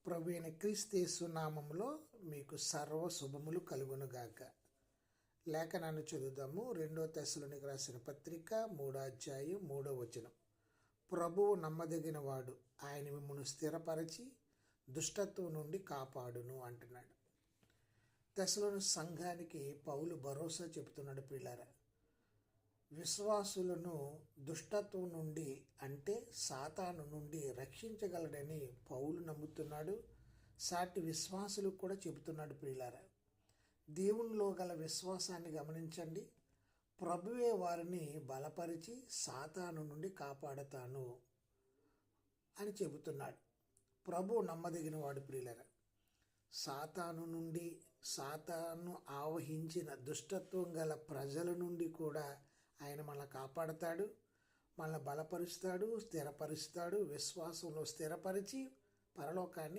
ప్రభు అయిన క్రీస్తు యేసు నామములో మీకు సర్వ శుభములు కలుగునుగాక. లేఖనాన్ని చదువుదాము. 2 తెస్సలోనికీయులకు రాసిన పత్రిక 3వ అధ్యాయం 3వ వచనం. ప్రభువు నమ్మదగిన వాడు, ఆయన మిమ్మల్ని స్థిరపరచి దుష్టత్వం నుండి కాపాడును అంటున్నాడు. తెస్సలోని సంఘానికి పౌలు భరోసా చెబుతున్నాడు. ప్రియులారా, విశ్వాసులను దుష్టత్వం నుండి అంటే సాతాను నుండి రక్షించగలడని పౌలు నమ్ముతున్నాడు. సాటి విశ్వాసులకు కూడా చెబుతున్నాడు. ప్రియులారా, దేవునిలో గల విశ్వాసాన్ని గమనించండి. ప్రభువే వారిని బలపరిచి సాతాను నుండి కాపాడతాను అని చెబుతున్నాడు. ప్రభు నమ్మదగిన వాడు. ప్రియులారా, సాతాను నుండి, సాతాను ఆవహించిన దుష్టత్వం గల ప్రజల నుండి కూడా ఆయన మనల్ని కాపాడతాడు, మనల్ని బలపరుస్తాడు, స్థిరపరుస్తాడు. విశ్వాసంలో స్థిరపరిచి పరలోకాన్ని